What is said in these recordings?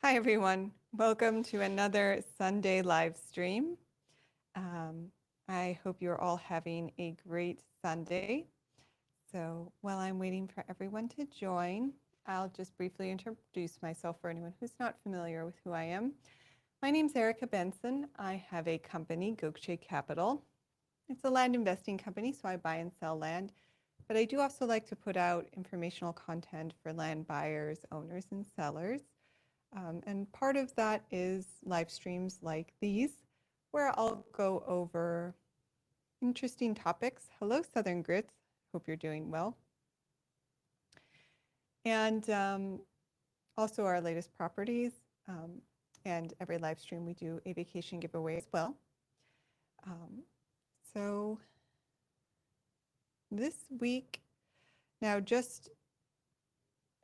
Hi, everyone. Welcome to another Sunday live stream. I hope you're all having a great Sunday. So while I'm waiting for everyone to join, I'll just briefly introduce myself for anyone who's not familiar with who I am. My name's Erica Benson. I have a company, voucher Capital. It's a land investing company, so I buy and sell land. But I do also like to put out informational content for land buyers, owners, and sellers. And part of that is live streams like these, where I'll go over interesting topics. Hello, Southern Grits. Hope you're doing well. And also our latest properties. And every live stream we do a vacation giveaway as well. So this week, now just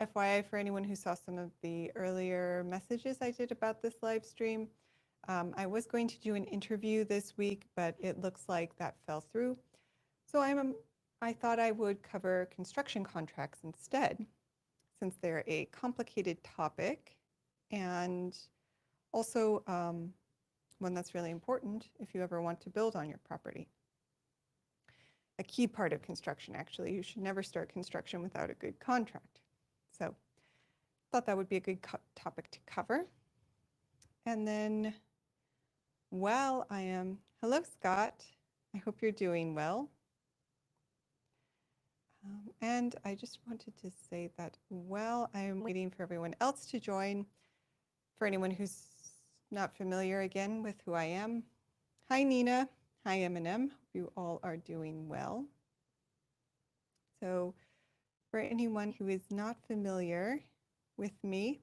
FYI for anyone who saw some of the earlier messages I did about this live stream, I was going to do an interview this week, but it looks like that fell through. So I thought I would cover construction contracts instead, since they're a complicated topic and also one that's really important if you ever want to build on your property. A key part of construction, actually. You should never start construction without a good contract. So I thought that would be a good topic to cover. And then while I am, hello, Scott. I hope you're doing well. And I just wanted to say that while I am waiting for everyone else to join, for anyone who's not familiar again with who I am, hi, Nina. Hi, Eminem. Hope you all are doing well. So for anyone who is not familiar with me,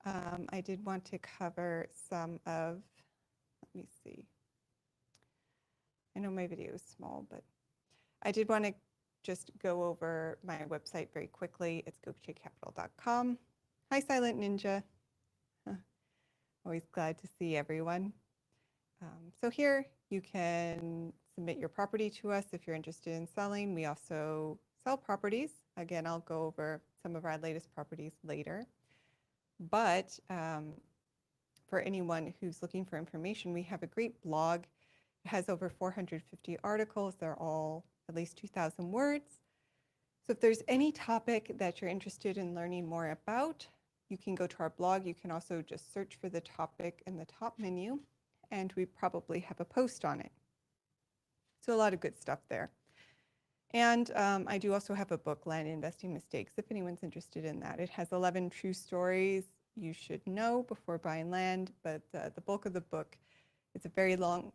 I did want to cover some of, let me see. I know my video is small, but I did want to just go over my website very quickly. It's vouchercapital.com. Hi, Silent Ninja. Always glad to see everyone. So here you can submit your property to us if you're interested in selling. We also sell properties. Again, I'll go over some of our latest properties later. But for anyone who's looking for information, we have a great blog. It has over 450 articles. They're all at least 2,000 words. So if there's any topic that you're interested in learning more about, you can go to our blog. You can also just search for the topic in the top menu, and we probably have a post on it. So a lot of good stuff there. And I do also have a book, Land Investing Mistakes, if anyone's interested in that. It has 11 true stories you should know before buying land, but the bulk of the book is a very long,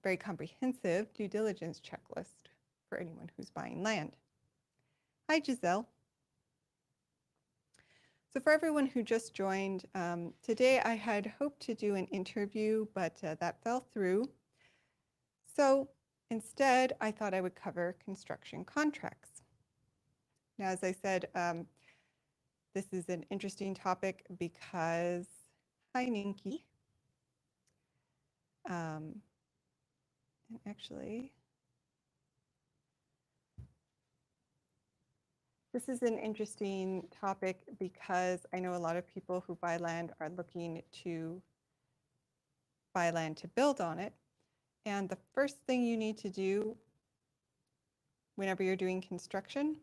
very comprehensive due diligence checklist for anyone who's buying land. Hi, Giselle. So for everyone who just joined, today I had hoped to do an interview, but that fell through. So instead, I thought I would cover construction contracts. Now, as I said, this is an interesting topic because, hi, Ninky. And actually, this is an interesting topic because I know a lot of people who buy land are looking to buy land to build on it. And the first thing you need to do whenever you're doing construction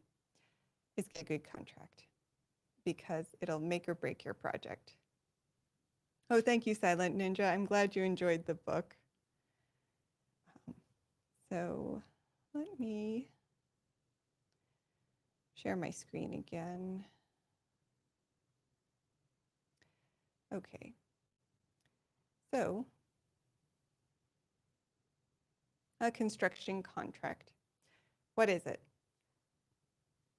is get a good contract because it'll make or break your project. Oh, thank you, Silent Ninja. I'm glad you enjoyed the book. So let me share my screen again. Okay. So a construction contract. What is it?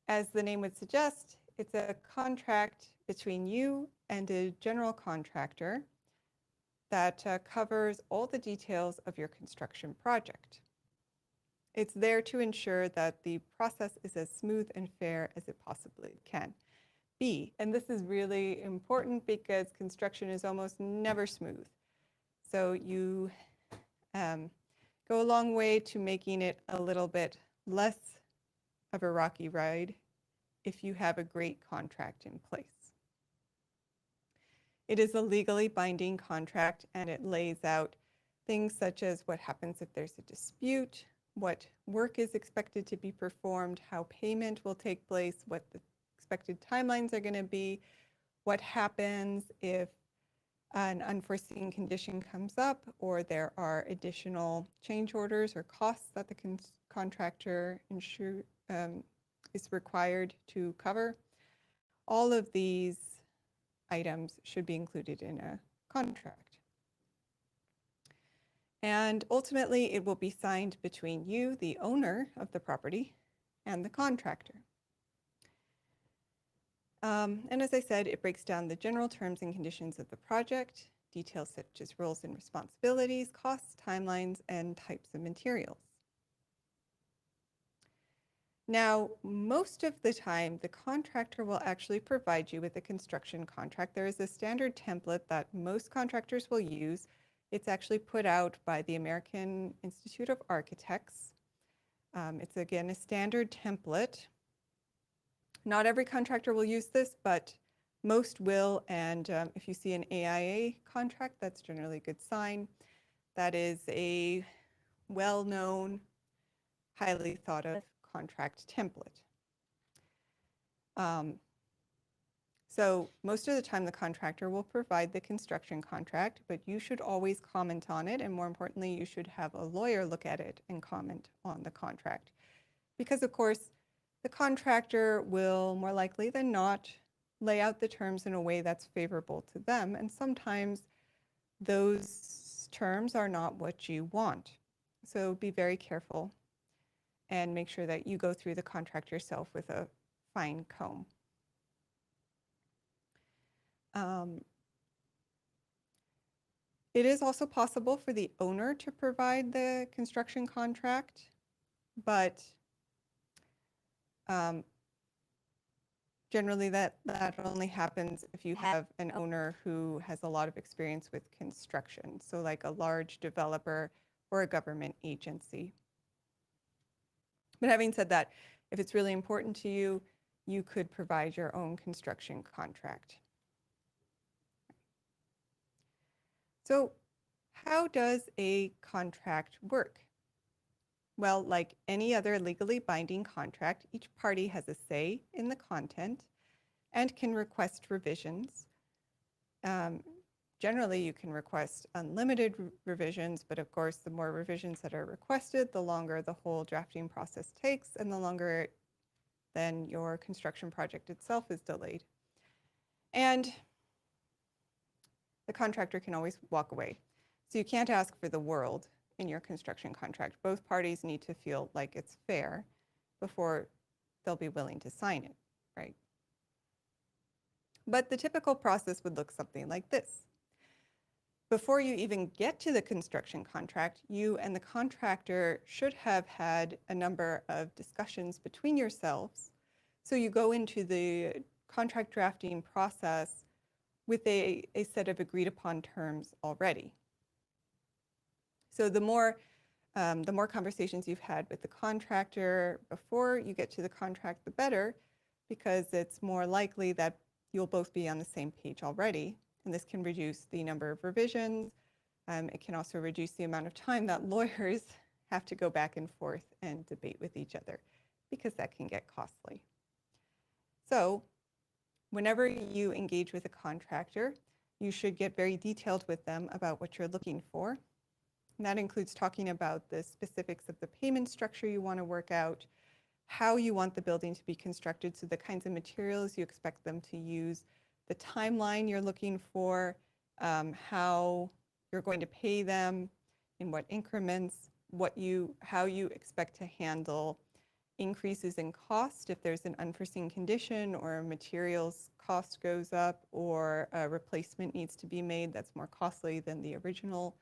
As the name would suggest, it's a contract between you and a general contractor that covers all the details of your construction project. It's there to ensure that the process is as smooth and fair as it possibly can be. And this is really important because construction is almost never smooth. So you go a long way to making it a little bit less of a rocky ride if you have a great contract in place. It is a legally binding contract, and it lays out things such as what happens if there's a dispute, what work is expected to be performed, how payment will take place, what the expected timelines are going to be, what happens if an unforeseen condition comes up or there are additional change orders or costs that the contractor is required to cover. All of these items should be included in a contract. And ultimately, it will be signed between you, the owner of the property, and the contractor. And as I said, it breaks down the general terms and conditions of the project, details such as roles and responsibilities, costs, timelines, and types of materials. Now, most of the time, the contractor will actually provide you with a construction contract. There is a standard template that most contractors will use. It's actually put out by the American Institute of Architects. It's, again, a standard template. Not every contractor will use this, but most will. And if you see an AIA contract, that's generally a good sign. That is a well-known, highly thought of contract template. So most of the time the contractor will provide the construction contract, but you should always comment on it. And more importantly, you should have a lawyer look at it and comment on the contract. Because of course, the contractor will more likely than not lay out the terms in a way that's favorable to them. And sometimes those terms are not what you want. So be very careful and make sure that you go through the contract yourself with a fine comb. It is also possible for the owner to provide the construction contract, but generally that only happens if you have an owner who has a lot of experience with construction, so like a large developer or a government agency. But having said that, if it's really important to you, you could provide your own construction contract. So how does a contract work? Well, like any other legally binding contract, each party has a say in the content and can request revisions. Generally, you can request unlimited revisions, but of course, the more revisions that are requested, the longer the whole drafting process takes and the longer then your construction project itself is delayed. And the contractor can always walk away. So you can't ask for the world in your construction contract. Both parties need to feel like it's fair before they'll be willing to sign it, right? But the typical process would look something like this. Before you even get to the construction contract, you and the contractor should have had a number of discussions between yourselves. So you go into the contract drafting process with a set of agreed upon terms already. So the more conversations you've had with the contractor before you get to the contract, the better, because it's more likely that you'll both be on the same page already. And this can reduce the number of revisions. It can also reduce the amount of time that lawyers have to go back and forth and debate with each other, because that can get costly. So whenever you engage with a contractor, you should get very detailed with them about what you're looking for. And that includes talking about the specifics of the payment structure you want to work out, how you want the building to be constructed, so the kinds of materials you expect them to use, the timeline you're looking for, how you're going to pay them, in what increments, how you expect to handle increases in cost if there's an unforeseen condition or materials cost goes up or a replacement needs to be made that's more costly than the original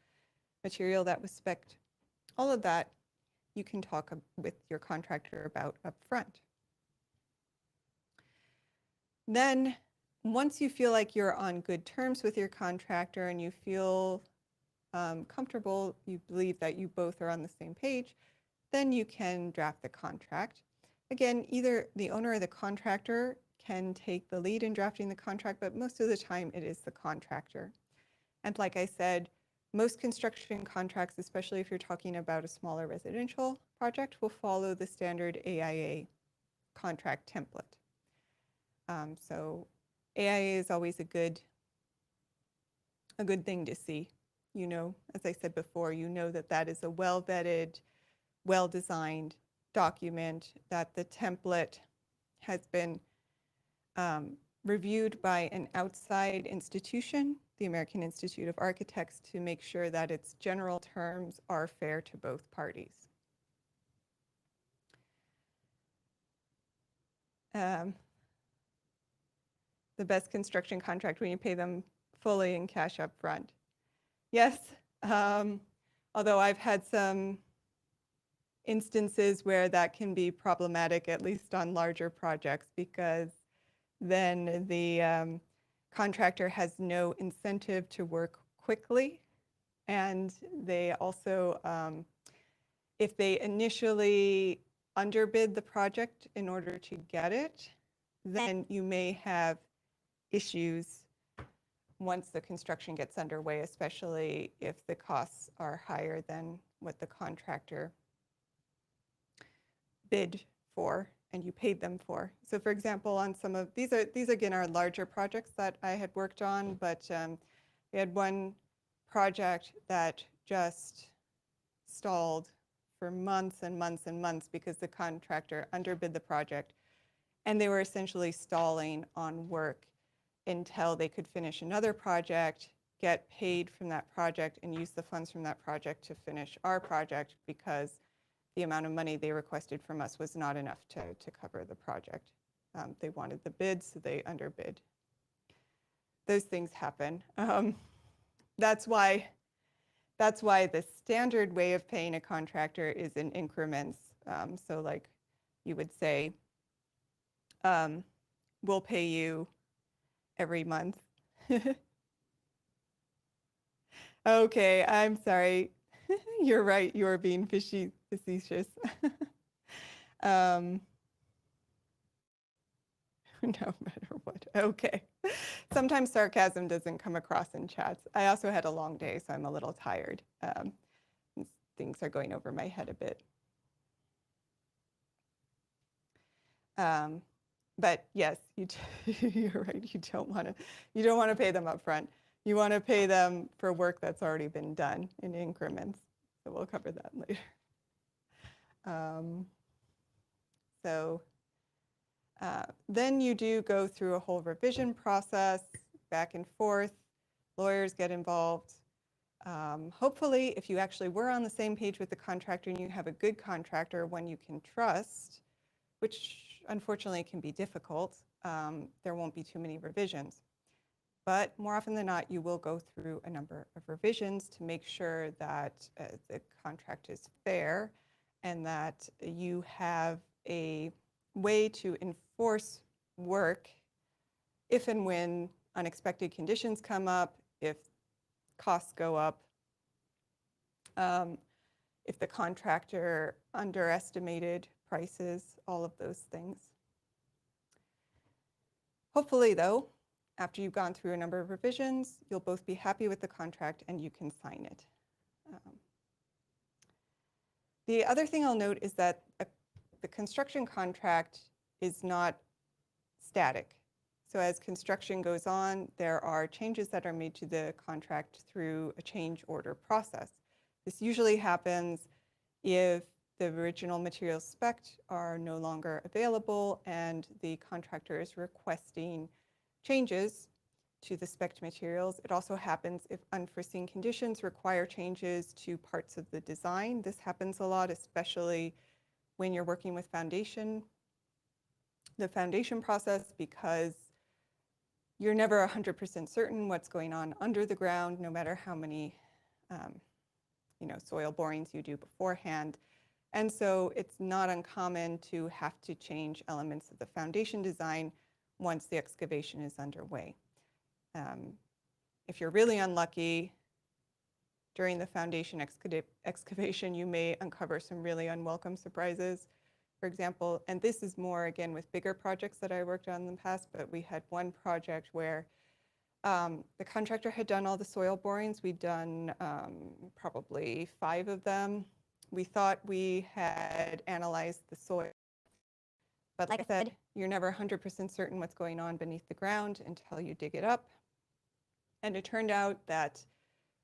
material that was spec'd. All of that you can talk with your contractor about up front. Then once you feel like you're on good terms with your contractor and you feel comfortable, you believe that you both are on the same page, then you can draft the contract. Again, either the owner or the contractor can take the lead in drafting the contract, but most of the time it is the contractor. And like I said, most construction contracts, especially if you're talking about a smaller residential project, will follow the standard AIA contract template. So AIA is always a good thing to see. You know, as I said before, you know that that is a well-vetted, well-designed document, that the template has been reviewed by an outside institution, the American Institute of Architects, to make sure that its general terms are fair to both parties. The best construction contract when you pay them fully in cash up front. Yes, although I've had some instances where that can be problematic, at least on larger projects, because then the contractor has no incentive to work quickly. And they also, if they initially underbid the project in order to get it, then you may have issues once the construction gets underway, especially if the costs are higher than what the contractor bid for and you paid them for. So for example, on some of these again are larger projects that I had worked on, but we had one project that just stalled for months and months and months because the contractor underbid the project, and they were essentially stalling on work until they could finish another project, get paid from that project, and use the funds from that project to finish our project, because the amount of money they requested from us was not enough to cover the project. They wanted the bid, so they underbid. Those things happen. That's why the standard way of paying a contractor is in increments. So like you would say, we'll pay you every month. Okay, I'm sorry. You're right, you're being facetious. No matter what. Okay. Sometimes sarcasm doesn't come across in chats. I also had a long day, so I'm a little tired. Things are going over my head a bit. But yes, you're right. You don't want to pay them up front. You want to pay them for work that's already been done in increments. So we'll cover that later. Then you do go through a whole revision process, back and forth. Lawyers get involved. Hopefully, if you actually were on the same page with the contractor and you have a good contractor, one you can trust, which unfortunately can be difficult, there won't be too many revisions. But more often than not, you will go through a number of revisions to make sure that the contract is fair and that you have a way to enforce work if and when unexpected conditions come up, if costs go up, if the contractor underestimated prices, all of those things. Hopefully, though, after you've gone through a number of revisions, you'll both be happy with the contract and you can sign it. The other thing I'll note is that the construction contract is not static. So as construction goes on, there are changes that are made to the contract through a change order process. This usually happens if the original materials spec are no longer available and the contractor is requesting changes to the spec materials. It also happens if unforeseen conditions require changes to parts of the design. This happens a lot, especially when you're working with the foundation process, because you're never 100% certain what's going on under the ground, no matter how many soil borings you do beforehand. And so it's not uncommon to have to change elements of the foundation design once the excavation is underway. If you're really unlucky, during the foundation excavation, you may uncover some really unwelcome surprises. For example, and this is more, again, with bigger projects that I worked on in the past, but we had one project where the contractor had done all the soil borings. We'd done probably 5 of them. We thought we had analyzed the soil, but like I said, you're never 100% certain what's going on beneath the ground until you dig it up. And it turned out that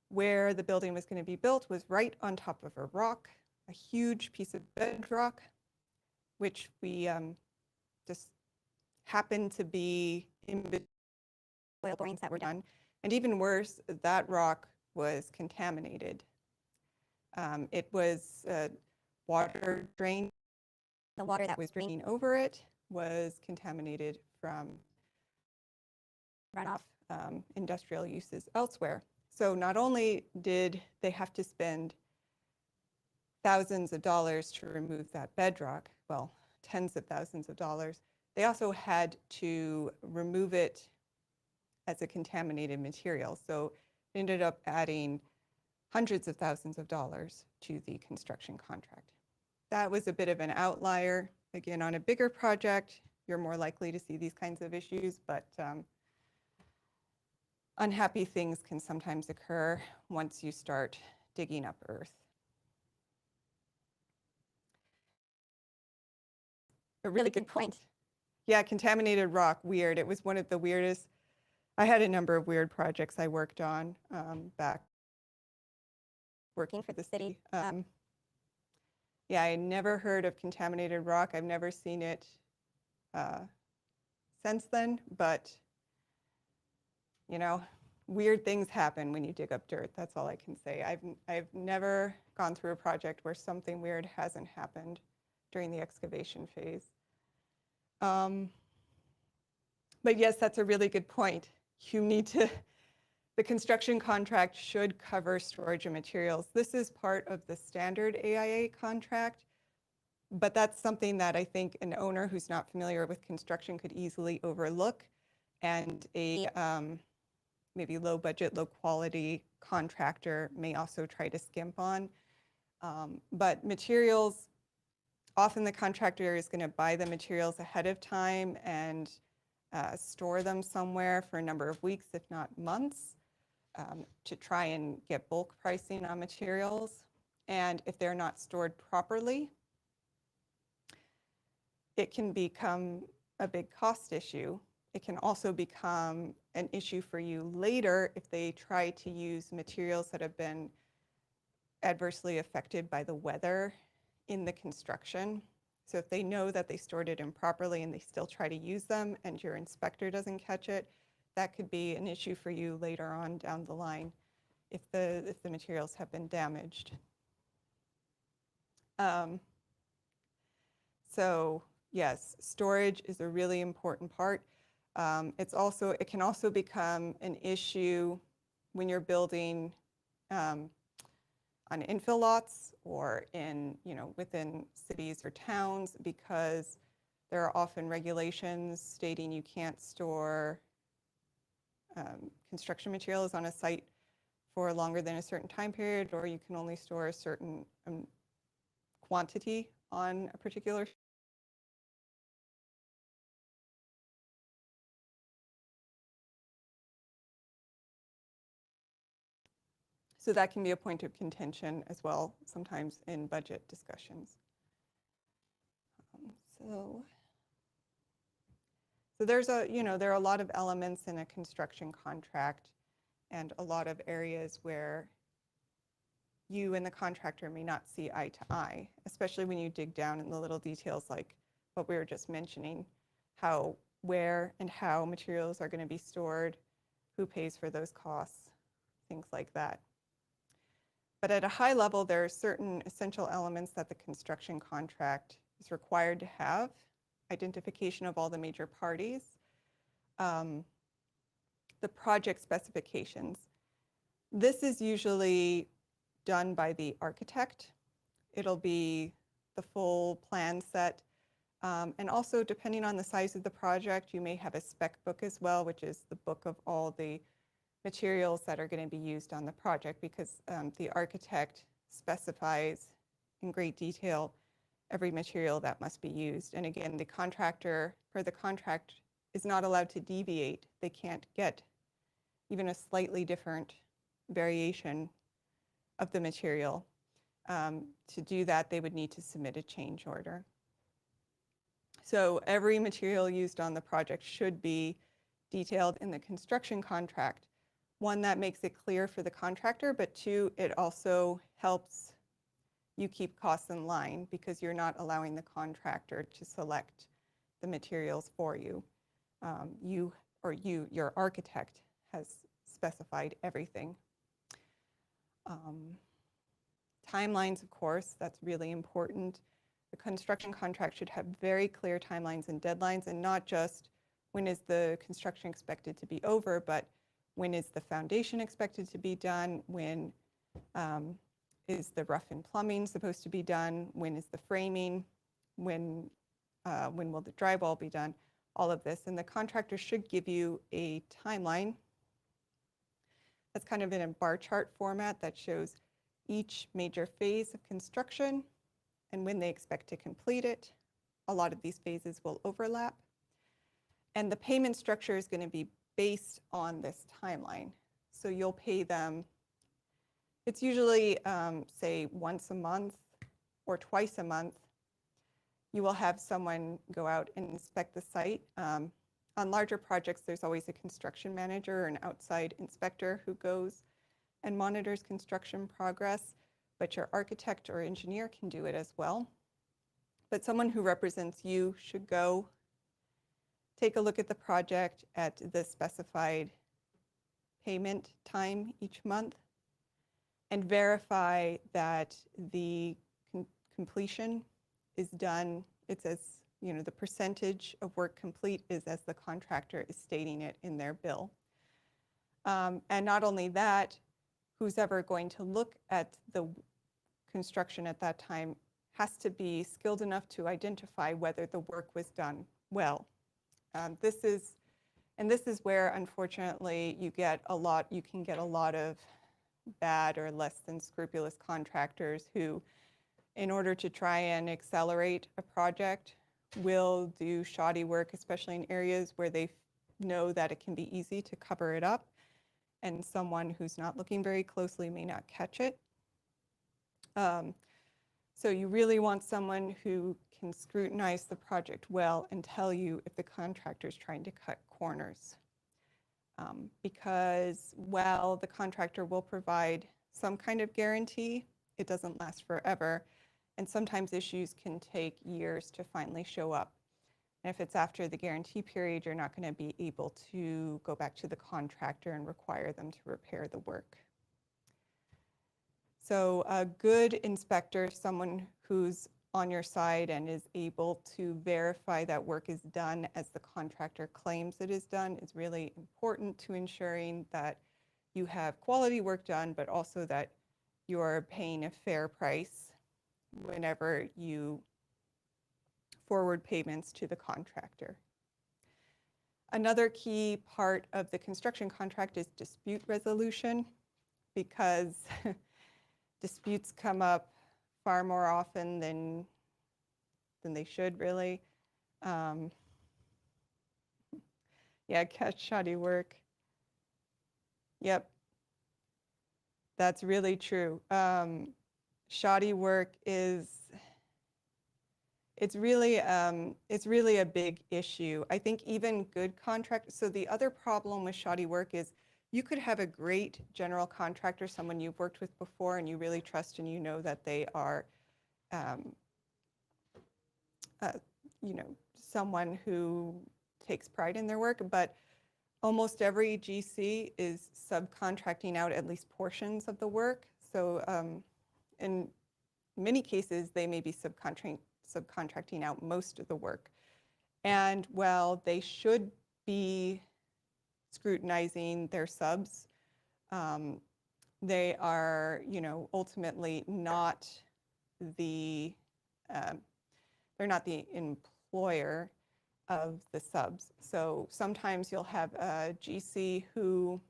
where the building was going to be built was right on top of a rock, a huge piece of bedrock, which we just happened to be in between soil borings that were done. And even worse, that rock was contaminated. It was water drained. The water that was draining over it was contaminated from runoff industrial uses elsewhere. So not only did they have to spend thousands of dollars to remove that bedrock, well, tens of thousands of dollars, they also had to remove it as a contaminated material. So it ended up adding hundreds of thousands of dollars to the construction contract. That was a bit of an outlier. Again, on a bigger project, you're more likely to see these kinds of issues, but unhappy things can sometimes occur once you start digging up earth. A really good point. Yeah, contaminated rock, weird. It was one of the weirdest. I had a number of weird projects I worked on back working for the city. Yeah, I never heard of contaminated rock. I've never seen it since then, but you know, weird things happen when you dig up dirt. That's all I can say. I've never gone through a project where something weird hasn't happened during the excavation phase. But yes, that's a really good point. You need to, the construction contract should cover storage of materials. This is part of the standard AIA contract, but that's something that I think an owner who's not familiar with construction could easily overlook, and a maybe low budget, low quality contractor may also try to skimp on. But materials, often the contractor is going to buy the materials ahead of time and store them somewhere for a number of weeks, if not months, to try and get bulk pricing on materials. And if they're not stored properly, it can become a big cost issue. It can also become an issue for you later if they try to use materials that have been adversely affected by the weather in the construction. So if they know that they stored it improperly and they still try to use them and your inspector doesn't catch it, that could be an issue for you later on down the line if the materials have been damaged. So yes, storage is a really important part. It can also become an issue when you're building on infill lots or within cities or towns, because there are often regulations stating you can't store construction materials on a site for longer than a certain time period, or you can only store a certain quantity on a particular. So that can be a point of contention as well, sometimes in budget discussions. So there are a lot of elements in a construction contract and a lot of areas where you and the contractor may not see eye to eye, especially when you dig down in the little details like what we were just mentioning, where and how materials are going to be stored, who pays for those costs, things like that. But at a high level, there are certain essential elements that the construction contract is required to have: identification of all the major parties, the project specifications. This is usually done by the architect. It'll be the full plan set. And also, depending on the size of the project, you may have a spec book as well, which is the book of all the materials that are going to be used on the project, because the architect specifies in great detail every material that must be used. And again, the contractor per the contract is not allowed to deviate. They can't get even a slightly different variation of the material. To do that, they would need to submit a change order. So every material used on the project should be detailed in the construction contract. One, that makes it clear for the contractor, but two, it also helps you keep costs in line because you're not allowing the contractor to select the materials for you. Your architect has specified everything. Timelines, of course, that's really important. The construction contract should have very clear timelines and deadlines, and not just when is the construction expected to be over, but when is the foundation expected to be done, when is the rough and plumbing supposed to be done, when is the framing, when will the drywall be done, all of this. And the contractor should give you a timeline that's kind of in a bar chart format that shows each major phase of construction and when they expect to complete it. A lot of these phases will overlap. And the payment structure is going to be based on this timeline. So you'll pay them, it's usually, say, once a month or twice a month. You will have someone go out and inspect the site. On larger projects, there's always a construction manager or an outside inspector who goes and monitors construction progress, but your architect or engineer can do it as well. But someone who represents you should go take a look at the project at the specified payment time each month and verify that the completion is done. It's as, the percentage of work complete is as the contractor is stating it in their bill. And not only that, who's ever going to look at the construction at that time has to be skilled enough to identify whether the work was done well. This is where, unfortunately, you can get a lot of bad or less than scrupulous contractors who, in order to try and accelerate a project, will do shoddy work, especially in areas where they know that it can be easy to cover it up, and someone who's not looking very closely may not catch it. So you really want someone who can scrutinize the project well and tell you if the contractor is trying to cut corners. Because while the contractor will provide some kind of guarantee, it doesn't last forever. And sometimes issues can take years to finally show up. And if it's after the guarantee period, you're not going to be able to go back to the contractor and require them to repair the work. So a good inspector, someone who's on your side and is able to verify that work is done as the contractor claims it is done, is really important to ensuring that you have quality work done, but also that you're paying a fair price whenever you forward payments to the contractor. Another key part of the construction contract is dispute resolution, because disputes come up far more often than they should, really. Yeah, catch shoddy work. Yep, that's really true. Shoddy work it's really a big issue. I think even good contractors, so the other problem with shoddy work is you could have a great general contractor, someone you've worked with before and you really trust and you know that they are, someone who takes pride in their work, but almost every GC is subcontracting out at least portions of the work. So in many cases, they may be subcontracting out most of the work. And while they should be scrutinizing their subs, they are, ultimately not they're not the employer of the subs. So sometimes you'll have a GC who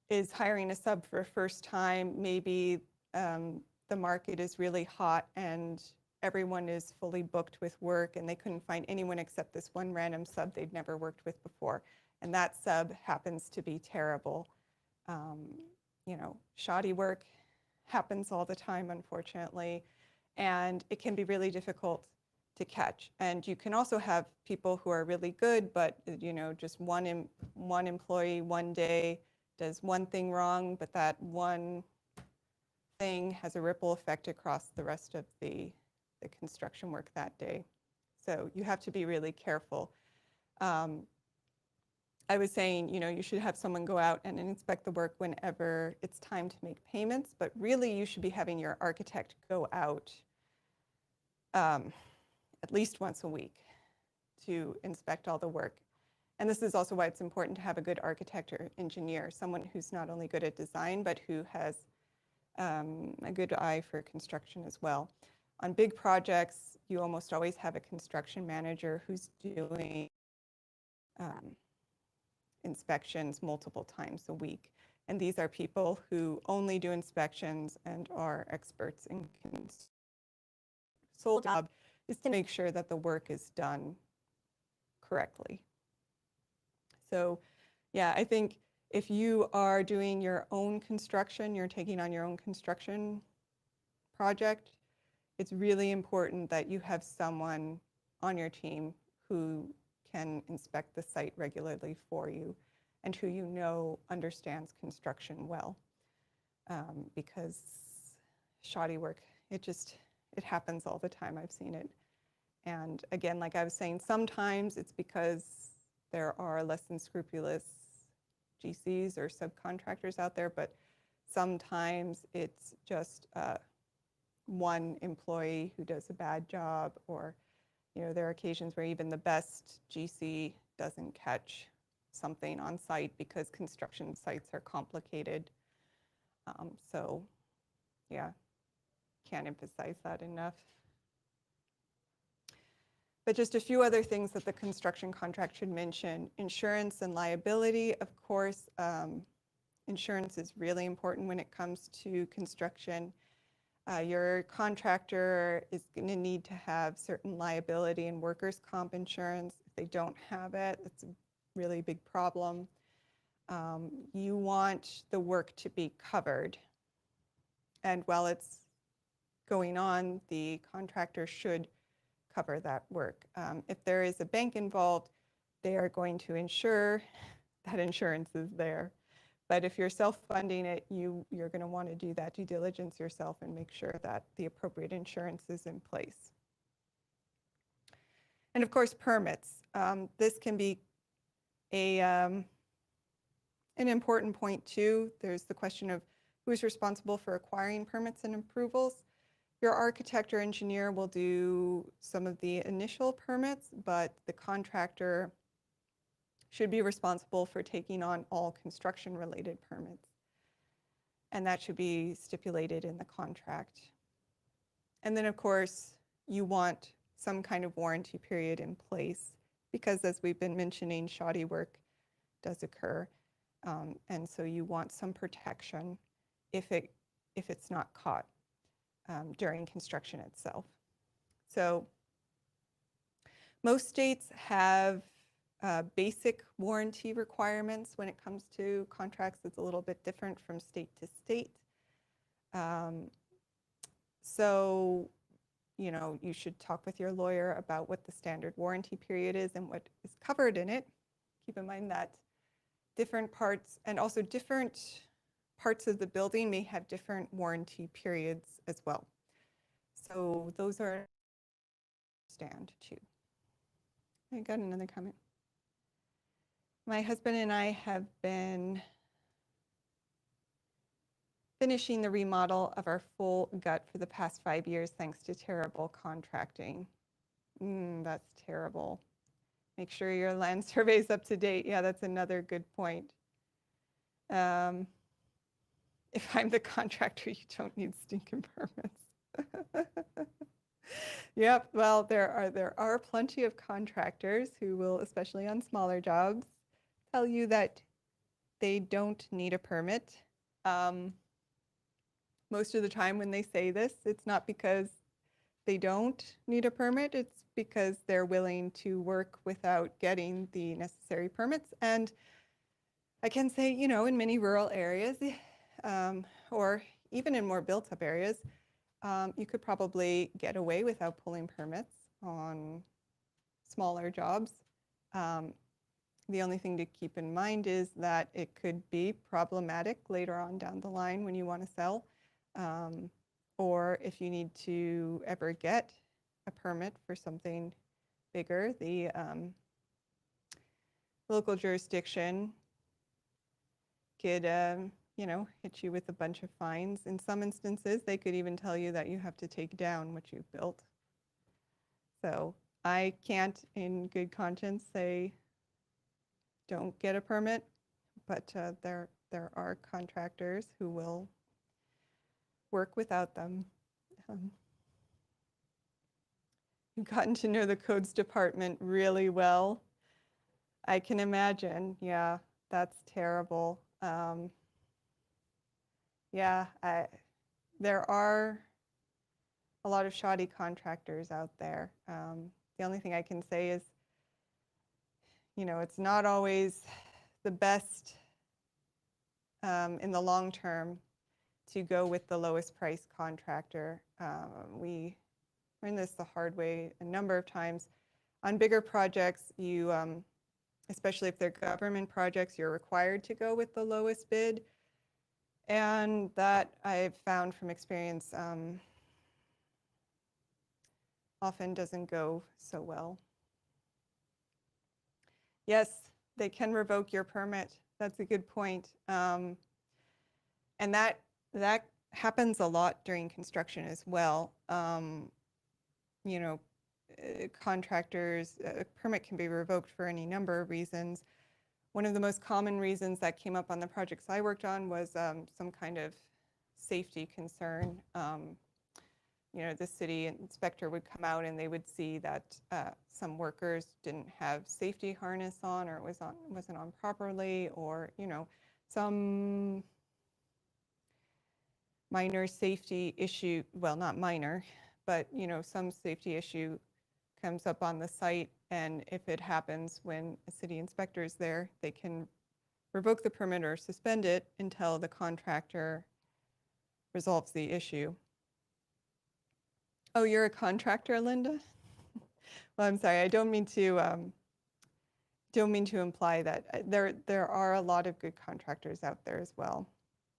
is hiring a sub for a first time. Maybe the market is really hot and everyone is fully booked with work and they couldn't find anyone except this one random sub they'd never worked with before. And that sub happens to be terrible. Shoddy work happens all the time, unfortunately, and it can be really difficult to catch. And you can also have people who are really good, but just one employee one day does one thing wrong, but that one thing has a ripple effect across the rest of the construction work that day. So you have to be really careful. I was saying, you should have someone go out and inspect the work whenever it's time to make payments, but really you should be having your architect go out at least once a week to inspect all the work. And this is also why it's important to have a good architect or engineer, someone who's not only good at design, but who has a good eye for construction as well. On big projects, you almost always have a construction manager who's doing inspections multiple times a week. And these are people who only do inspections and are experts in construction. Sole job is to make sure that the work is done correctly. So yeah, I think if you are doing your own construction, you're taking on your own construction project, it's really important that you have someone on your team who can inspect the site regularly for you and who understands construction well. Because shoddy work, it happens all the time. I've seen it. And again, like I was saying, sometimes it's because there are less than scrupulous GCs or subcontractors out there, but sometimes it's just one employee who does a bad job, or there are occasions where even the best GC doesn't catch something on site because construction sites are complicated. So yeah, can't emphasize that enough. But just a few other things that the construction contract should mention. Insurance and liability, of course. Insurance is really important when it comes to construction. Your contractor is going to need to have certain liability and workers' comp insurance. If they don't have it, it's a really big problem. You want the work to be covered. And while it's going on, the contractor should cover that work. If there is a bank involved, they are going to ensure that insurance is there. But if you're self-funding it, you're going to want to do that due diligence yourself and make sure that the appropriate insurance is in place. And of course, permits. This can be an important point too. There's the question of who is responsible for acquiring permits and approvals. Your architect or engineer will do some of the initial permits, but the contractor should be responsible for taking on all construction-related permits. And that should be stipulated in the contract. And then, of course, you want some kind of warranty period in place because, as we've been mentioning, shoddy work does occur. And so you want some protection if it's not caught during construction itself. So most states have basic warranty requirements when it comes to contracts. It's a little bit different from state to state. So, you should talk with your lawyer about what the standard warranty period is and what is covered in it. Keep in mind that different parts and also different parts of the building may have different warranty periods as well. So those are stand too. I got another comment. My husband and I have been finishing the remodel of our full gut for the past 5 years thanks to terrible contracting. That's terrible. Make sure your land survey is up to date. Yeah, that's another good point. If I'm the contractor, you don't need stinking permits. Yep, well, there are plenty of contractors who will, especially on smaller jobs, tell you that they don't need a permit. most of the time when they say this, it's not because they don't need a permit, it's because they're willing to work without getting the necessary permits. And I can say, you know, in many rural areas, or even in more built-up areas, you could probably get away without pulling permits on smaller jobs. The only thing to keep in mind is that it could be problematic later on down the line when you want to sell, or if you need to ever get a permit for something bigger, the local jurisdiction could, you know, hit you with a bunch of fines. In some instances, they could even tell you that you have to take down what you've built. So I can't, in good conscience, say don't get a permit, but there are contractors who will work without them. You've gotten to know the codes department really well. I can imagine. Yeah, that's terrible. Yeah, there are a lot of shoddy contractors out there. The only thing I can say is, you know, it's not always the best in the long term to go with the lowest price contractor. We learned this the hard way a number of times. On bigger projects, you, especially if they're government projects, you're required to go with the lowest bid. And that I've found from experience often doesn't go so well. Yes, they can revoke your permit. That's a good point. And that happens a lot during construction as well. You know, contractors, a permit can be revoked for any number of reasons. One of the most common reasons that came up on the projects I worked on was some kind of safety concern. You know, the city inspector would come out and they would see that some workers didn't have safety harness on, or it wasn't on properly, or, you know, some minor safety issue, well, not minor, but, you know, some safety issue comes up on the site, and if it happens when a city inspector is there, they can revoke the permit or suspend it until the contractor resolves the issue. Oh, you're a contractor, Linda? Well, I'm sorry, I don't mean to imply that. There are a lot of good contractors out there as well.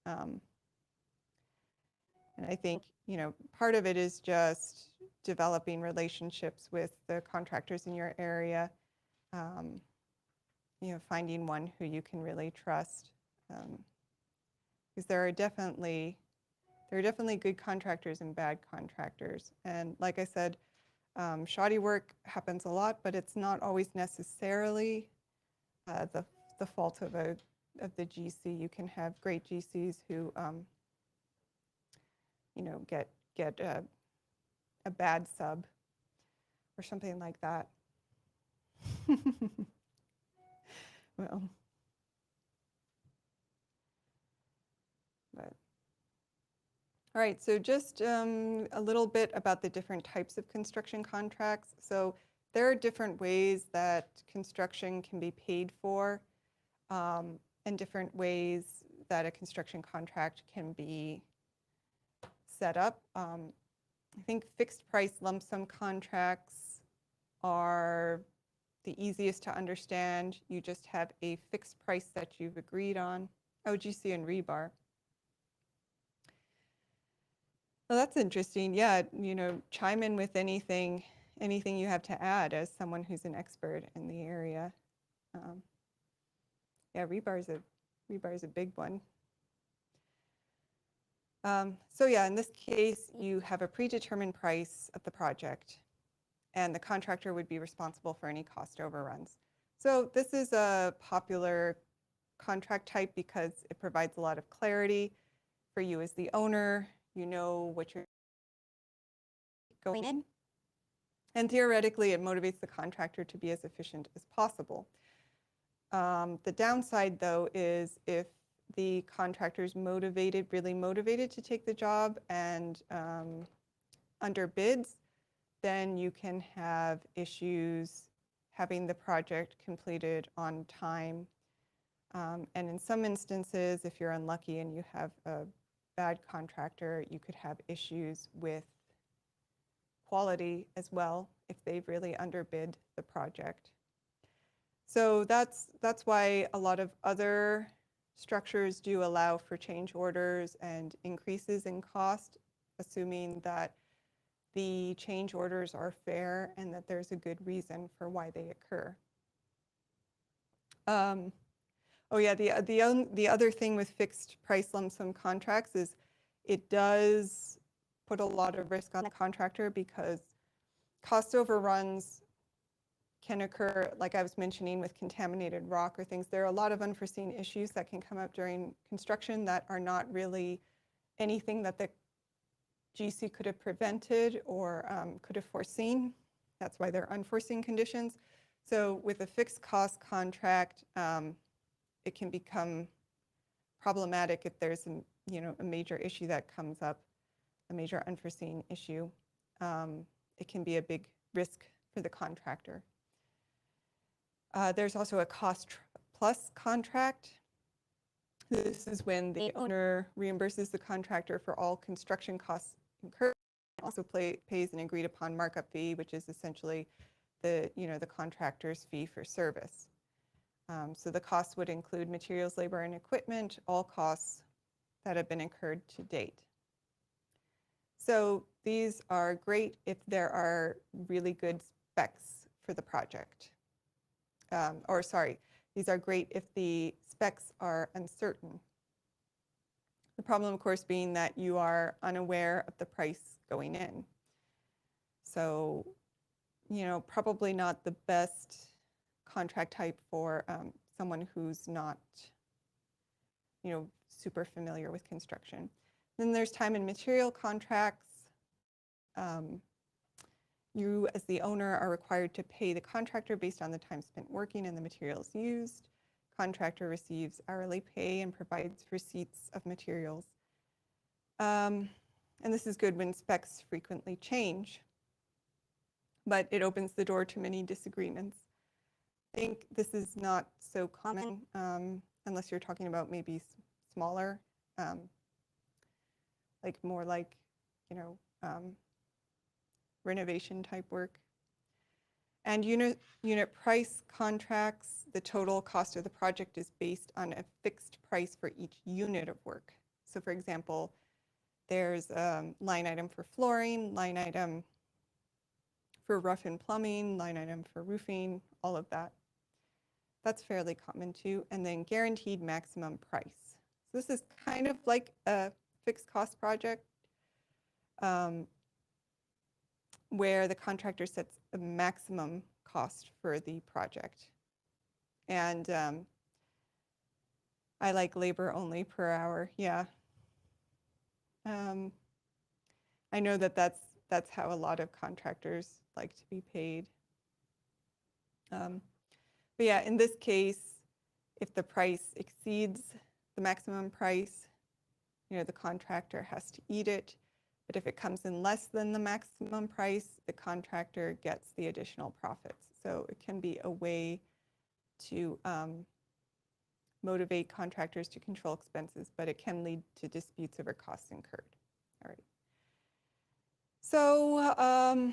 And I think, you know, part of it is just developing relationships with the contractors in your area. You know, finding one who you can really trust. Because there are definitely good contractors and bad contractors. And like I said, shoddy work happens a lot, but it's not always necessarily the fault of the GC. You can have great GCs who, you know, get a bad sub or something like that. Well, but all right, so just a little bit about the different types of construction contracts. So there are different ways that construction can be paid for, and different ways that a construction contract can be set up. I think fixed price lump sum contracts are the easiest to understand. You just have a fixed price that you've agreed on. OGC and rebar. Well, that's interesting. Yeah, you know, chime in with anything you have to add as someone who's an expert in the area. Yeah, rebar is a big one. So yeah, in this case, you have a predetermined price of the project, and the contractor would be responsible for any cost overruns. So this is a popular contract type because it provides a lot of clarity for you as the owner. You know what you're going in. And theoretically, it motivates the contractor to be as efficient as possible. The downside, though, is if the contractor's really motivated to take the job and underbids, then you can have issues having the project completed on time. And in some instances, if you're unlucky and you have a bad contractor, you could have issues with quality as well if they've really underbid the project. So that's why a lot of other structures do allow for change orders and increases in cost, assuming that the change orders are fair and that there's a good reason for why they occur. Oh yeah, the other thing with fixed price lump sum contracts is it does put a lot of risk on the contractor because cost overruns can occur, like I was mentioning, with contaminated rock or things. There are a lot of unforeseen issues that can come up during construction that are not really anything that the GC could have prevented or could have foreseen. That's why they're unforeseen conditions. So with a fixed cost contract, it can become problematic if there's a major issue that comes up, a major unforeseen issue. It can be a big risk for the contractor. There's also a cost plus contract. This is when the owner reimburses the contractor for all construction costs incurred, also pays an agreed upon markup fee, which is essentially the contractor's fee for service. So the costs would include materials, labor, and equipment, all costs that have been incurred to date. So these are great if there are really good specs for the project. These are great if the specs are uncertain. The problem, of course, being that you are unaware of the price going in. So, probably not the best contract type for someone who's not, super familiar with construction. Then there's time and material contracts. You, as the owner, are required to pay the contractor based on the time spent working and the materials used. Contractor receives hourly pay and provides receipts of materials. And this is good when specs frequently change, but it opens the door to many disagreements. I think this is not so common unless you're talking about maybe smaller, more like, renovation type work. And unit price contracts, the total cost of the project is based on a fixed price for each unit of work. So for example, there's a line item for flooring, line item for rough and plumbing, line item for roofing, all of that. That's fairly common too. And then guaranteed maximum price. So this is kind of like a fixed cost project where the contractor sets a maximum cost for the project. And I like labor only per hour, yeah. I know that's how a lot of contractors like to be paid. But yeah, in this case, if the price exceeds the maximum price, the contractor has to eat it. But if it comes in less than the maximum price, the contractor gets the additional profits. So it can be a way to motivate contractors to control expenses, but it can lead to disputes over costs incurred. All right. So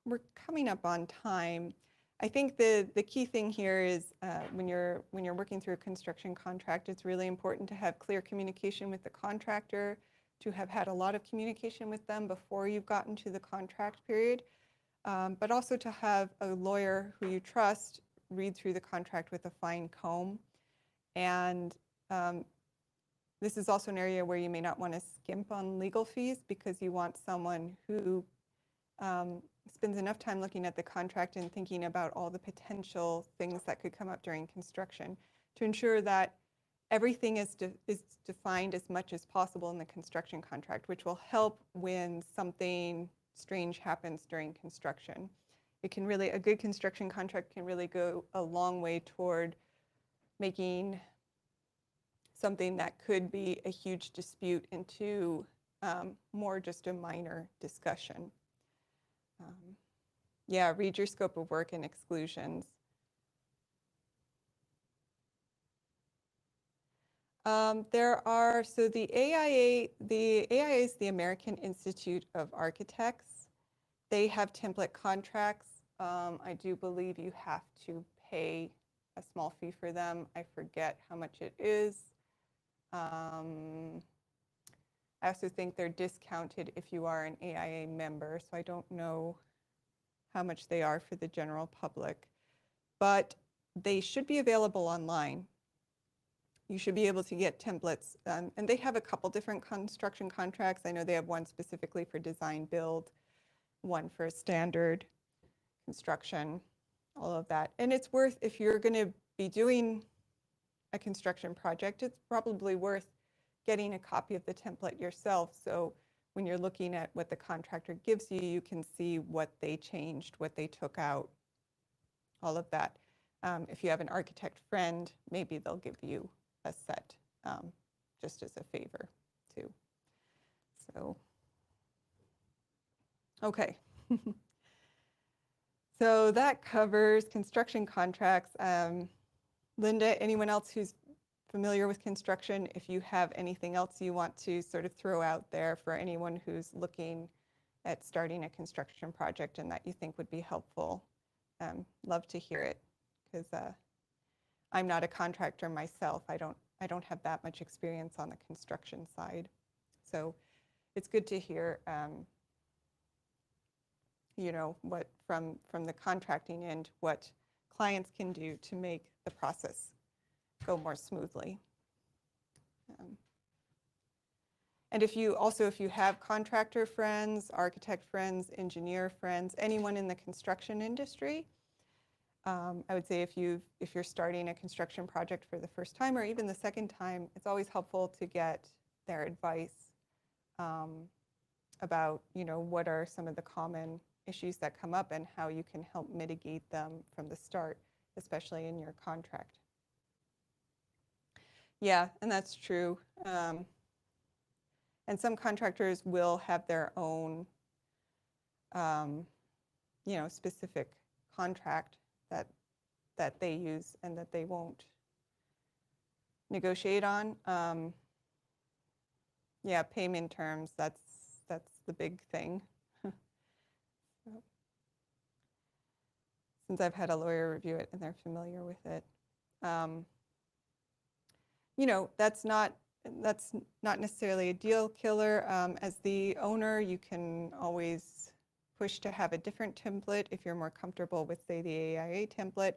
we're coming up on time. I think the key thing here is when you're working through a construction contract, it's really important to have clear communication with the contractor, to have had a lot of communication with them before you've gotten to the contract period, but also to have a lawyer who you trust read through the contract with a fine comb. And this is also an area where you may not want to skimp on legal fees because you want someone who spends enough time looking at the contract and thinking about all the potential things that could come up during construction to ensure that everything is defined as much as possible in the construction contract, which will help when something strange happens during construction. A good construction contract can really go a long way toward making something that could be a huge dispute into more just a minor discussion. Yeah, read your scope of work and exclusions. There are, so the AIA is the American Institute of Architects. They have template contracts. I do believe you have to pay a small fee for them. I forget how much it is. I also think they're discounted if you are an AIA member, so I don't know how much they are for the general public, but they should be available online. You should be able to get templates, and they have a couple different construction contracts. I know they have one specifically for design build, one for standard construction, all of that. And it's worth, if you're going to be doing a construction project, it's probably worth getting a copy of the template yourself. So when you're looking at what the contractor gives you, you can see what they changed, what they took out, all of that. If you have an architect friend, maybe they'll give you a set just as a favor too. So, okay. So that covers construction contracts. Linda, anyone else who's familiar with construction, if you have anything else you want to sort of throw out there for anyone who's looking at starting a construction project and that you think would be helpful, love to hear it, because I'm not a contractor myself. I don't have that much experience on the construction side. So it's good to hear, you know, what from the contracting end, what clients can do to make the process go more smoothly. And if you have contractor friends, architect friends, engineer friends, anyone in the construction industry, I would say if you're starting a construction project for the first time or even the second time, it's always helpful to get their advice about, you know, what are some of the common issues that come up and how you can help mitigate them from the start, especially in your contract. Yeah, and that's true. And some contractors will have their own, you know, specific contract that they use and that they won't negotiate on. Yeah, payment terms, that's the big thing. Since I've had a lawyer review it and they're familiar with it. You know, that's not necessarily a deal killer. As the owner, you can always push to have a different template if you're more comfortable with, say, the AIA template.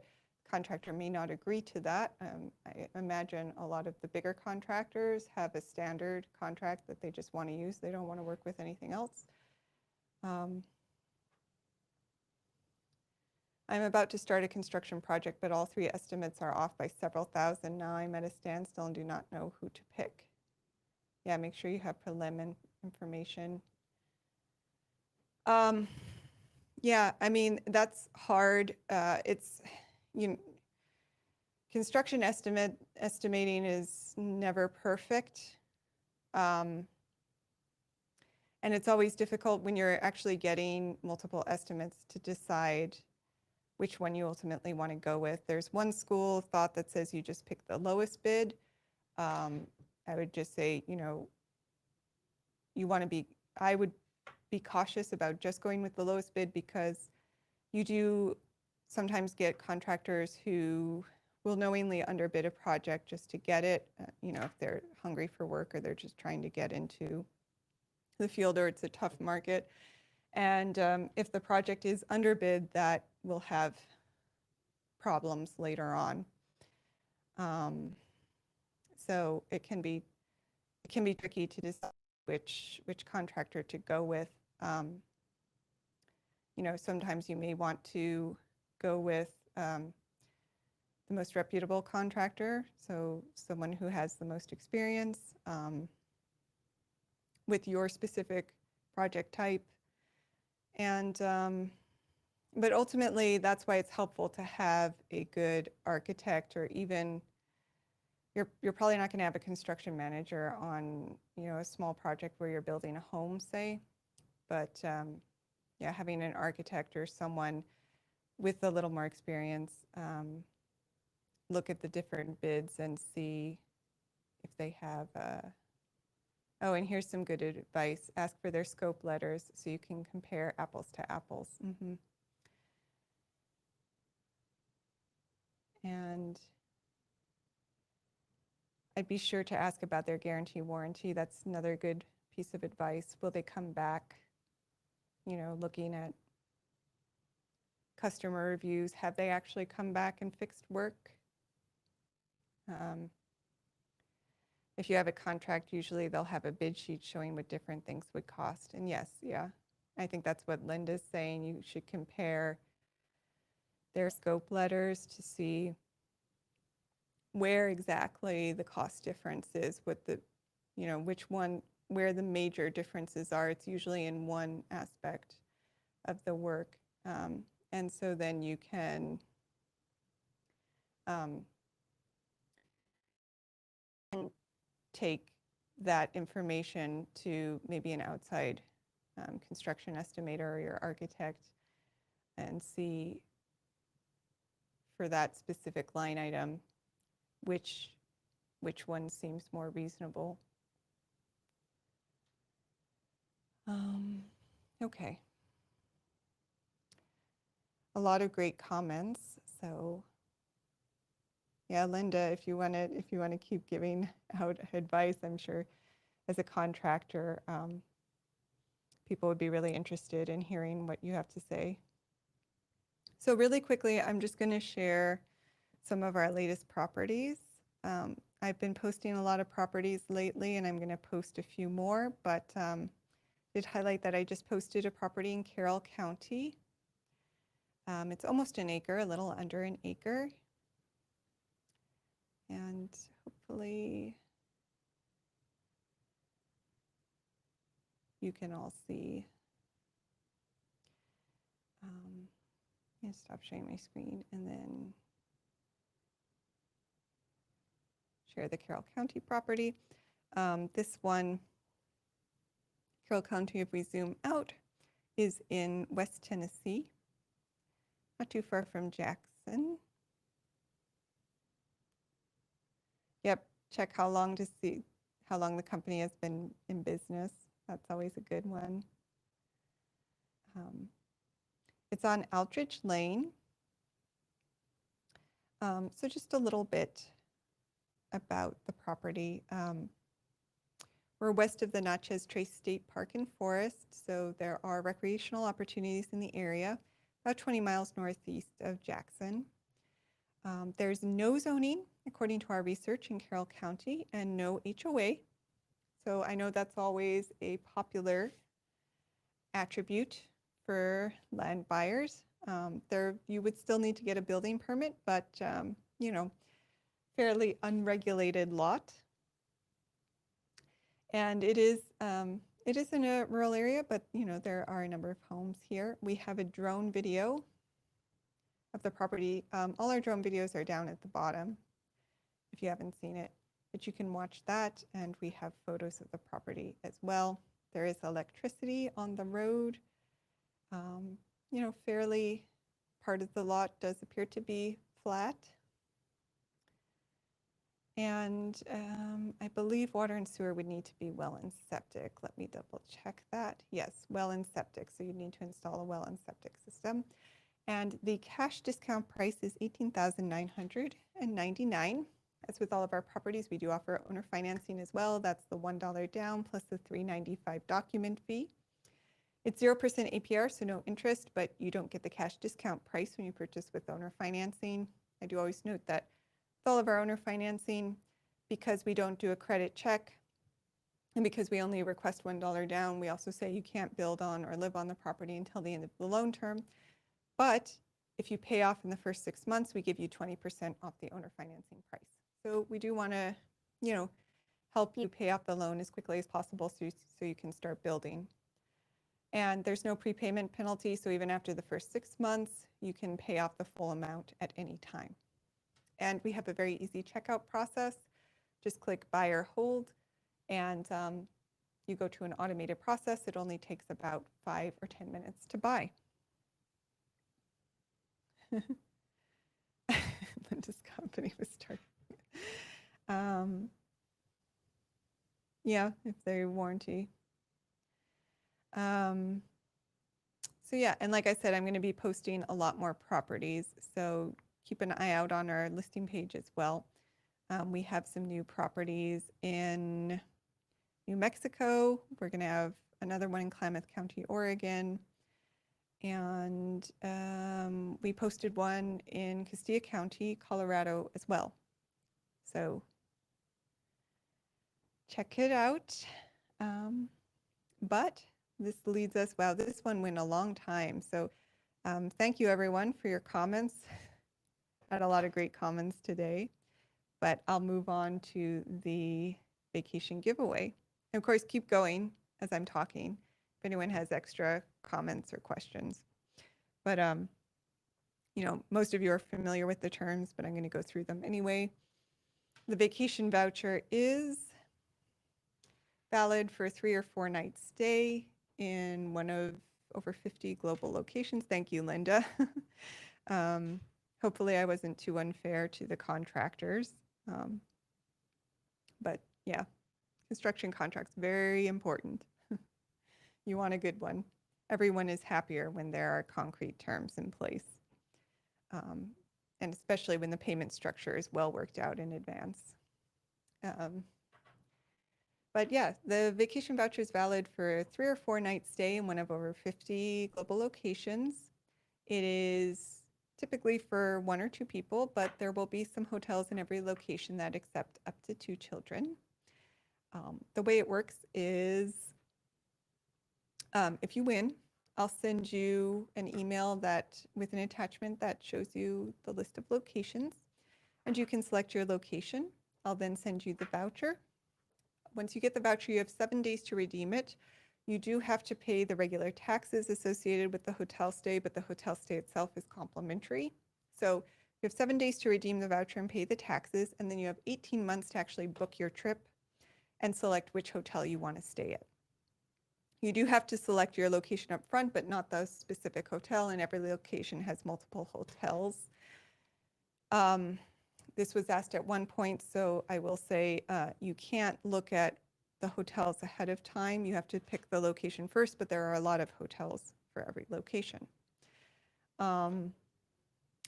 Contractor may not agree to that. I imagine a lot of the bigger contractors have a standard contract that they just want to use. They don't want to work with anything else. I'm about to start a construction project, but all three estimates are off by several thousand. Now I'm at a standstill and do not know who to pick. Yeah, make sure you have prelim information. Yeah, I mean, that's hard. It's, you know, construction estimating is never perfect. And it's always difficult when you're actually getting multiple estimates to decide which one you ultimately want to go with. There's one school of thought that says you just pick the lowest bid. I would just say, you know, I would be cautious about just going with the lowest bid, because you do sometimes get contractors who will knowingly underbid a project just to get it, you know, if they're hungry for work or they're just trying to get into the field or it's a tough market. And if the project is underbid, that will have problems later on. So it can be tricky to decide which contractor to go with. You know, sometimes you may want to go with the most reputable contractor, so someone who has the most experience with your specific project type. And but ultimately, that's why it's helpful to have a good architect or even you're probably not going to have a construction manager on, a small project where you're building a home, say, but yeah, having an architect or someone with a little more experience look at the different bids and see if they have oh, and here's some good advice. Ask for their scope letters so you can compare apples to apples. And I'd be sure to ask about their guarantee warranty. That's another good piece of advice. Will they come back, looking at customer reviews? Have they actually come back and fixed work? If you have a contract, usually they'll have a bid sheet showing what different things would cost. And yes, yeah, I think that's what Linda's saying. You should compare their scope letters to see where exactly the cost difference is, what the, which one, where the major differences are. It's usually in one aspect of the work. And so then you can take that information to maybe an outside construction estimator or your architect and see for that specific line item which one seems more reasonable. Okay. A lot of great comments. So yeah, Linda, if you want to keep giving out advice, I'm sure as a contractor, people would be really interested in hearing what you have to say. So really quickly, I'm just going to share some of our latest properties. I've been posting a lot of properties lately, and I'm going to post a few more, but did highlight that I just posted a property in Carroll County. It's almost an acre, a little under an acre. And hopefully you can all see. I'm going to stop sharing my screen and then share the Carroll County property. This one, Carroll County, if we zoom out, is in West Tennessee, not too far from Jackson. Yep, check how long to see how long the company has been in business. That's always a good one. It's on Aldridge Lane. So just a little bit about the property. We're west of the Natchez Trace State Park and Forest, so there are recreational opportunities in the area, about 20 miles northeast of Jackson. There's no zoning, according to our research in Carroll County, and no HOA. So I know that's always a popular attribute for land buyers. You would still need to get a building permit, but fairly unregulated lot. And it is in a rural area, but there are a number of homes here. We have a drone video of the property. All our drone videos are down at the bottom if you haven't seen it, but you can watch that, and we have photos of the property as well. There is electricity on the road. Fairly part of the lot does appear to be flat. And I believe water and sewer would need to be well and septic. Let me double check that. Yes, well and septic. So you need to install a well and septic system. And the cash discount price is $18,999. As with all of our properties, we do offer owner financing as well. That's the $1 down plus the $395 document fee. It's 0% APR, so no interest, but you don't get the cash discount price when you purchase with owner financing. I do always note that with all of our owner financing, because we don't do a credit check and because we only request $1 down, we also say you can't build on or live on the property until the end of the loan term. But if you pay off in the first 6 months, we give you 20% off the owner financing price. So we do want to, help you pay off the loan as quickly as possible so you can start building. And there's no prepayment penalty, so even after the first 6 months, you can pay off the full amount at any time. And we have a very easy checkout process. just click buy or hold, and you go to an automated process. It only takes about 5 or 10 minutes to buy. Linda's company was started. Yeah, if they warranty. So yeah, and like I said, I'm going to be posting a lot more properties. So keep an eye out on our listing page as well. We have some new properties in New Mexico. We're going to have another one in Klamath County, Oregon. And we posted one in Castilla County, Colorado as well. So check it out. But this leads us, wow, this one went a long time. So thank you everyone for your comments. Had a lot of great comments today, but I'll move on to the vacation giveaway. And of course, keep going as I'm talking if anyone has extra comments or questions. But, you know, most of you are familiar with the terms, but I'm going to go through them anyway. The vacation voucher is valid for a 3 or 4 night stay in one of over 50 global locations. Thank you, Linda. Hopefully I wasn't too unfair to the contractors. But yeah, construction contracts, very important. You want a good one. Everyone is happier when there are concrete terms in place. And especially when the payment structure is well worked out in advance. But yeah, the vacation voucher is valid for a 3 or 4 night stay in one of over 50 global locations. It is typically for 1 or 2 people, but there will be some hotels in every location that accept up to 2 children. The way it works is if you win, I'll send you an email that with an attachment that shows you the list of locations, and you can select your location. I'll then send you the voucher. Once you get the voucher, you have 7 days to redeem it. You do have to pay the regular taxes associated with the hotel stay, but the hotel stay itself is complimentary. So you have 7 days to redeem the voucher and pay the taxes, and then you have 18 months to actually book your trip and select which hotel you want to stay at. You do have to select your location up front, but not the specific hotel, and every location has multiple hotels. This was asked at one point, so I will say you can't look at the hotels ahead of time. You have to pick the location first, but there are a lot of hotels for every location.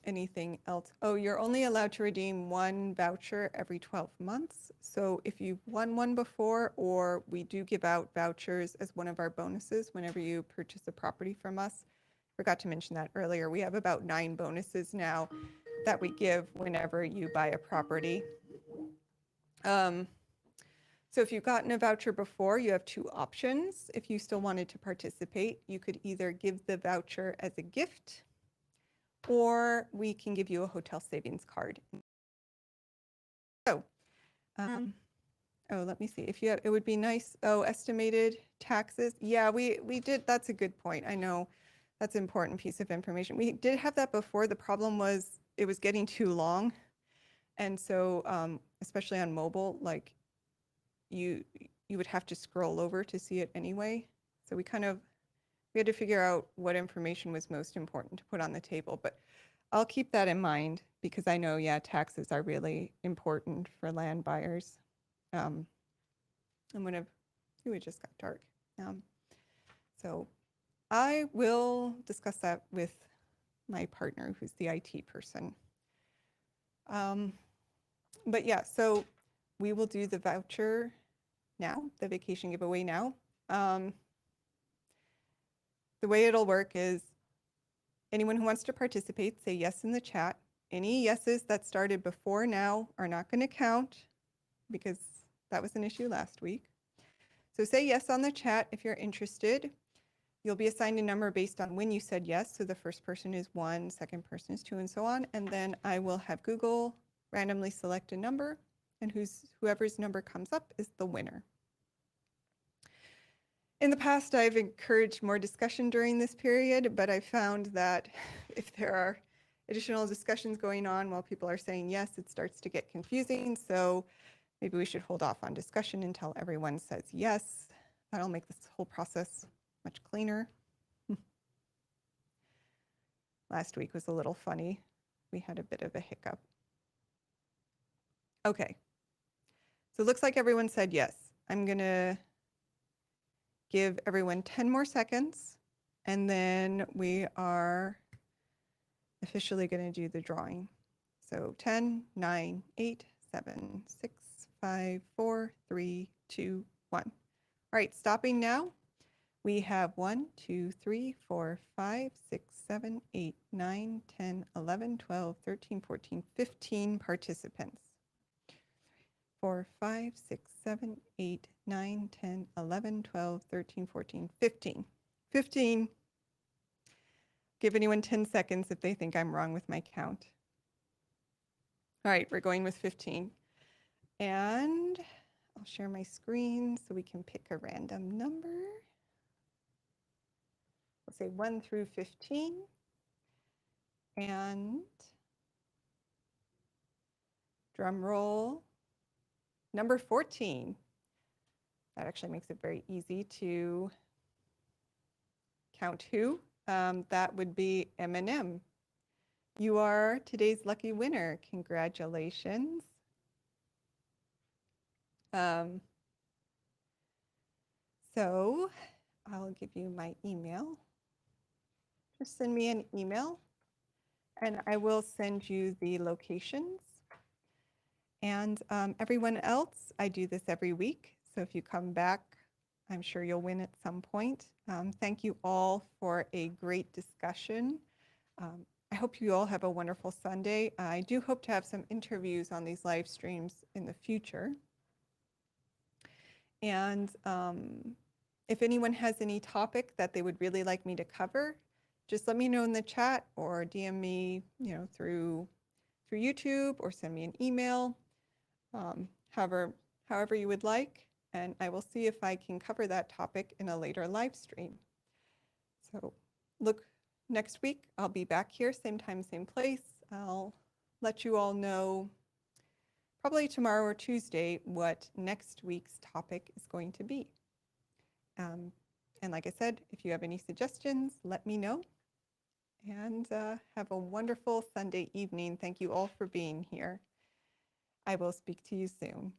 Anything else? Oh, you're only allowed to redeem 1 voucher every 12 months. So if you've won one before, or we do give out vouchers as one of our bonuses whenever you purchase a property from us. Forgot to mention that earlier. We have about 9 bonuses now that we give whenever you buy a property. So if you've gotten a voucher before, you have 2 options. If you still wanted to participate, you could either give the voucher as a gift, or we can give you a hotel savings card. So, oh, let me see. If you have, it would be nice. Oh, estimated taxes. Yeah, we did. That's a good point. I know that's an important piece of information. We did have that before. The problem was it was getting too long. And so, especially on mobile, like you would have to scroll over to see it anyway. So we had to figure out what information was most important to put on the table. But I'll keep that in mind because I know, yeah, taxes are really important for land buyers. And it just got dark. So I will discuss that with my partner, who's the IT person. But yeah, so we will do the voucher now, the vacation giveaway now. The way it'll work is anyone who wants to participate, say yes in the chat. Any yeses that started before now are not going to count because that was an issue last week. So say yes on the chat if you're interested. You'll be assigned a number based on when you said yes. So the first person is 1, second person is 2, and so on. And then I will have Google randomly select a number, and whoever's number comes up is the winner. In the past, I've encouraged more discussion during this period, but I found that if there are additional discussions going on while people are saying yes, it starts to get confusing. So Maybe we should hold off on discussion until everyone says yes. That'll make this whole process much cleaner. Last week was a little funny. We had a bit of a hiccup. Okay. So it looks like everyone said yes. I'm going to give everyone 10 more seconds, and then we are officially going to do the drawing. So 10, 9, 8, 7, 6, 5, 4, 3, 2, 1. All right, stopping now. We have 1, 2, 3, 4, 5, 6, 7, 8, 9, 10, 11, 12, 13, 14, 15 participants. 4, 5, 6, 7, 8, 9, 10, 11, 12, 13, 14, 15. 15. Give anyone 10 seconds if they think I'm wrong with my count. All right, we're going with 15. And I'll share my screen so we can pick a random number. We'll say 1 through 15. And drum roll, number 14. That actually makes it very easy to count who. That would be M&M. You are today's lucky winner. Congratulations. So I'll give you my email. Just send me an email and I will send you the locations. And everyone else, I do this every week. So if you come back, I'm sure you'll win at some point. Thank you all for a great discussion. I hope you all have a wonderful Sunday. I do hope to have some interviews on these live streams in the future. And if anyone has any topic that they would really like me to cover, just let me know in the chat or DM me, through YouTube or send me an email, however you would like, and I will see if I can cover that topic in a later live stream. So look, next week I'll be back here, same time, same place. I'll let you all know probably tomorrow or Tuesday what next week's topic is going to be. And like I said, if you have any suggestions, let me know. And have a wonderful Sunday evening. Thank you all for being here. I will speak to you soon.